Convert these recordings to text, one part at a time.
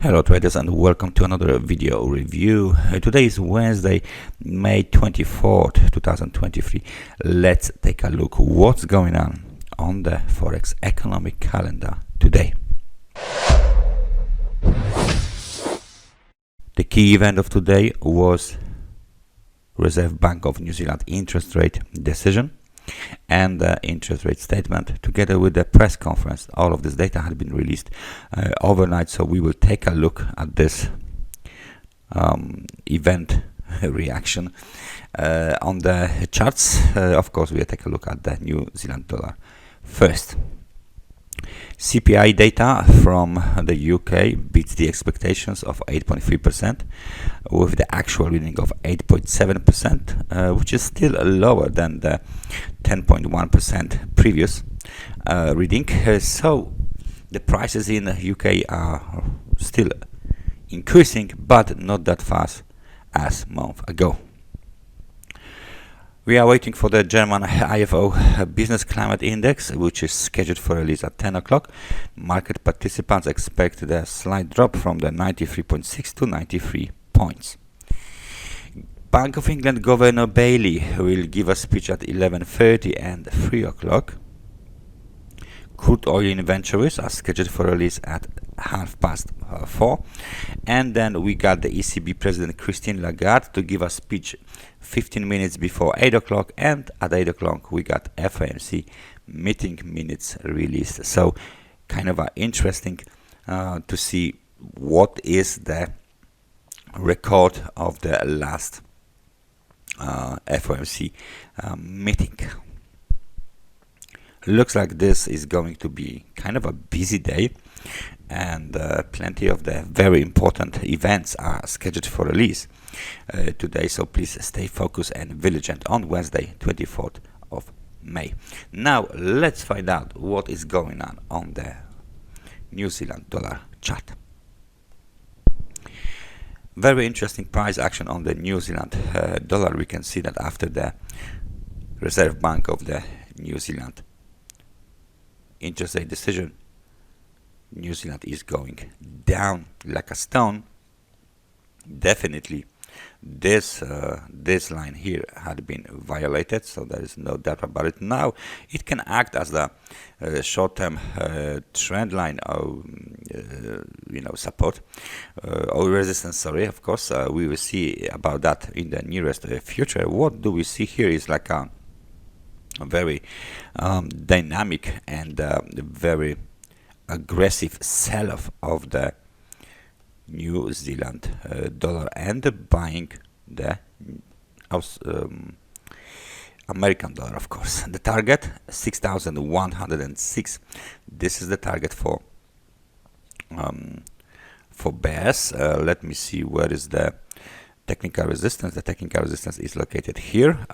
Hello traders, and welcome to another video review. Today is Wednesday, May 24th, 2023. Let's take a look what's going on the Forex economic calendar today. The key event of today was Reserve Bank of New Zealand Interest Rate Decision and the interest rate statement together with the press conference. All of this data had been released overnight, so we will take a look at this event reaction on the charts. Of course, we'll take a look at the New Zealand dollar first. CPI data from the UK beats the expectations of 8.3% with the actual reading of 8.7%, which is still lower than the 10.1% previous reading. So the prices in the UK are still increasing, but not that fast as a month ago. We are waiting for the German IFO Business Climate Index, which is scheduled for release at 10 o'clock. Market participants expect a slight drop from the 93.6 to 93 points. Bank of England Governor Bailey will give a speech at 11:30 and 3 o'clock. Crude Oil Inventories are scheduled for release at 4:30, and then we got the ECB President Christine Lagarde to give a speech 15 minutes before 8 o'clock, and at 8 o'clock we got FOMC meeting minutes released. So kind of interesting to see what is the record of the last FOMC meeting. Looks like this is going to be kind of a busy day, and plenty of the very important events are scheduled for release today, so please stay focused and vigilant on Wednesday 24th of May. Now let's find out what is going on the New Zealand dollar chart. Very interesting price action on the New Zealand dollar. We can see that after the Reserve Bank of the New Zealand interest rate decision, New Zealand is going down like a stone. Definitely this line here had been violated, so there is no doubt about it. Now it can act as the short-term trend line of support or resistance. Sorry, of course, we will see about that in the nearest future. What do we see here is like a very dynamic and very aggressive sell-off of the New Zealand dollar and buying the American dollar, of course. The target 6,106. This is the target for bears. Let me see, where is the technical resistance? The technical resistance is located here,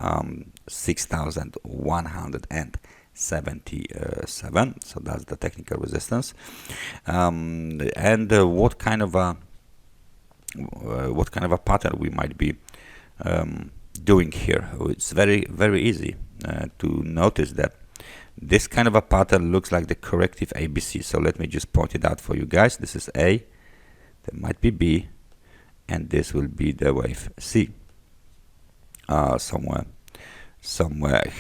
6,177. So that's the technical resistance. And what kind of a pattern we might be doing here? It's very easy to notice that this kind of a pattern looks like the corrective ABC. So let me just point it out for you guys. This is A, there might be B, and this will be the wave C somewhere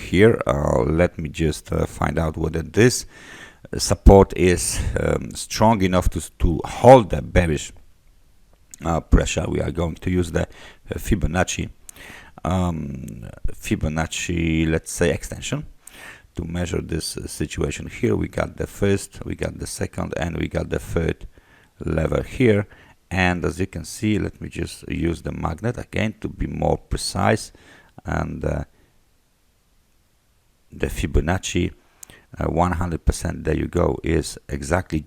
here. Let me just find out whether this support is strong enough to hold the bearish pressure. We are going to use the Fibonacci, let's say, extension to measure this situation. Here we got the first, we got the second, and we got the third level here. And as you can see, let me just use the magnet again to be more precise, and the Fibonacci 100%, there you go, is exactly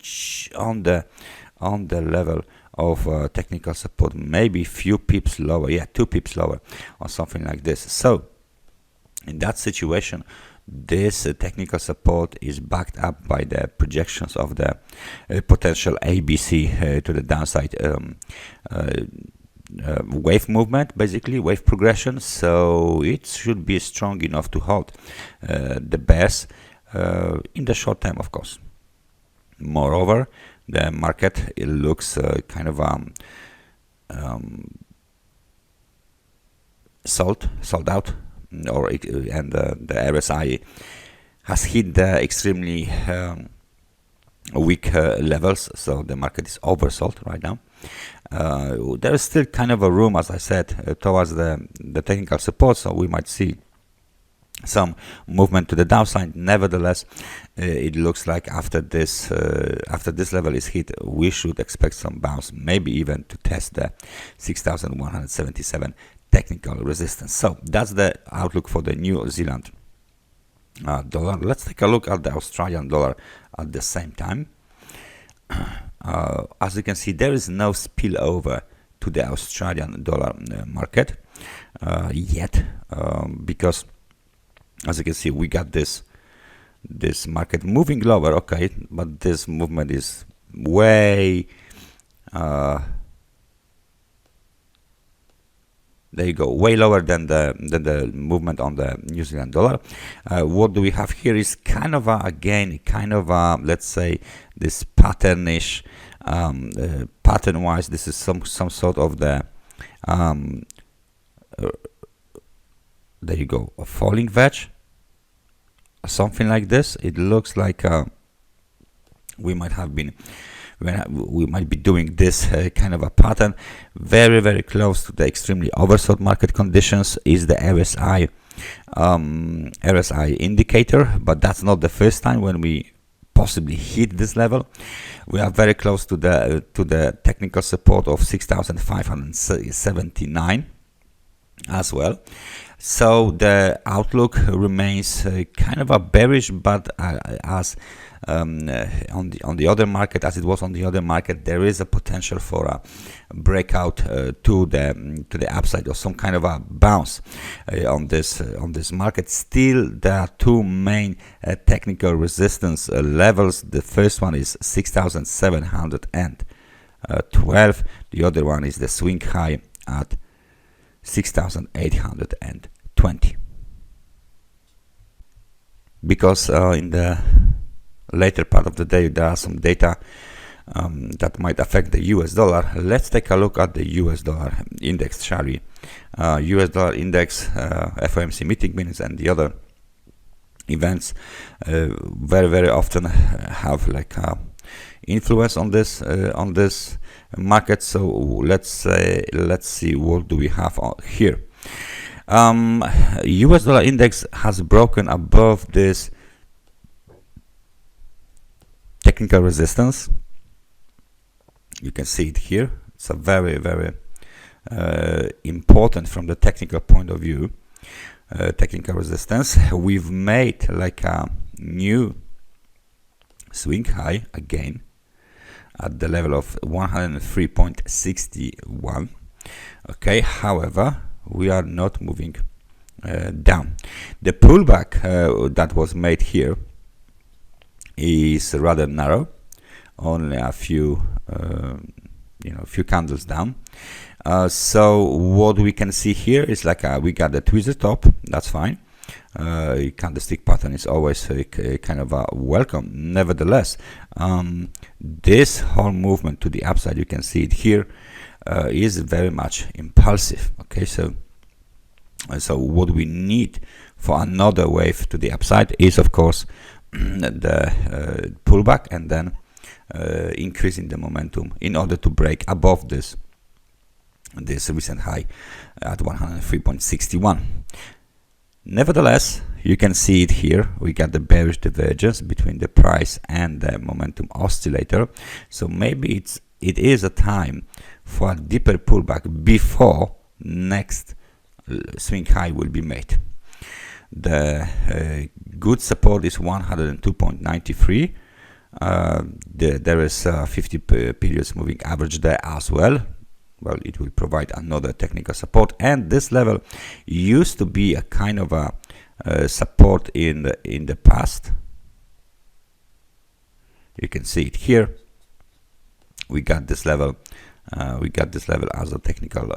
on the level of technical support, maybe few pips lower, 2 pips lower or something like this. So in that situation, this technical support is backed up by the projections of the potential ABC to the downside wave movement, basically wave progression. So it should be strong enough to hold the bears in the short term, of course. Moreover, the market, it looks kind of sold out, or and the RSI has hit the extremely weak levels, so the market is oversold right now. There is still kind of a room, as I said, towards the technical support, so we might see some movement to the downside. Nevertheless, it looks like after this level is hit, we should expect some bounce, maybe even to test the 6,177 technical resistance. So that's the outlook for the New Zealand dollar. Let's take a look at the Australian dollar at the same time. As you can see, there is no spillover to the Australian dollar market yet, because as you can see, we got this market moving lower, okay, but this movement is way there you go, way lower than the movement on the New Zealand dollar. What do we have here is kind of again kind of let's say this patternish, pattern wise, this is some sort of the there you go, a falling wedge, something like this. It looks like we might be doing this kind of a pattern. Very close to the extremely oversold market conditions is the RSI indicator, but that's not the first time when we possibly hit this level. We are very close to the technical support of 6,579 as well. So the outlook remains kind of a bearish, but as on the other market, as it was on the other market, there is a potential for a breakout to the upside, or some kind of a bounce on this market. Still, there are two main technical resistance levels. The first one is 6,712. The other one is the swing high at 6,820. Because in the later part of the day there are some data that might affect the US dollar. Let's take a look at the US dollar index, shall we? US dollar index, FOMC meeting minutes and the other events very often have like influence on this market. So let's see what do we have here. US dollar index has broken above this technical resistance. You can see it here. It's a very important from the technical point of view, technical resistance. We've made like a new swing high again at the level of 103.61. okay, however, we are not moving down. The pullback that was made here is rather narrow, only a few few candles down. So what we can see here is like we got the tweezer top. That's fine. Candlestick pattern is always kind of welcome. Nevertheless, this whole movement to the upside, you can see it here, is very much impulsive. Okay, so what we need for another wave to the upside is, of course, the pullback, and then increasing the momentum in order to break above this recent high at 103.61. Nevertheless, you can see it here. We got the bearish divergence between the price and the momentum oscillator. So maybe it is a time for a deeper pullback before next swing high will be made. The good support is 102.93. There is a 50 periods moving average there as well. Well, it will provide another technical support, and this level used to be a kind of a support in the past. You can see it here. We got this level as a technical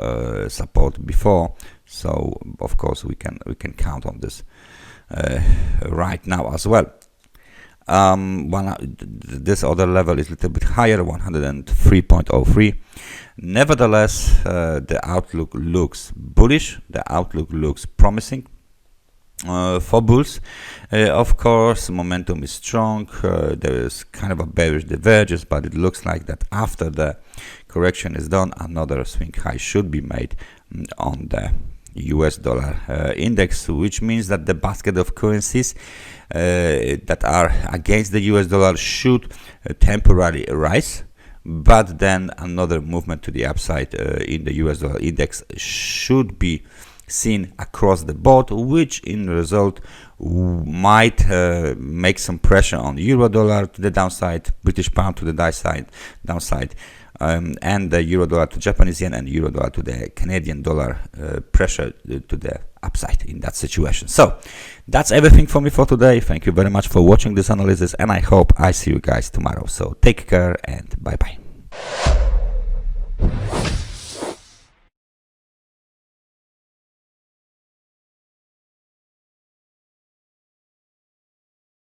support before, so of course we can count on this right now as well. This other level is a little bit higher, 103.03. Nevertheless, the outlook looks bullish. The outlook looks promising for bulls. Of course, momentum is strong. There is kind of a bearish divergence, but it looks like that after the correction is done, another swing high should be made on the US dollar index, which means that the basket of currencies that are against the US dollar should temporarily rise, but then another movement to the upside in the US dollar index should be seen across the board, which in result might make some pressure on euro dollar to the downside, British pound to the downside, and the euro dollar to Japanese yen and euro dollar to the Canadian dollar, pressure to the upside in that situation. So that's everything for me for today. Thank you very much for watching this analysis, and I hope I see you guys tomorrow. So take care and bye bye.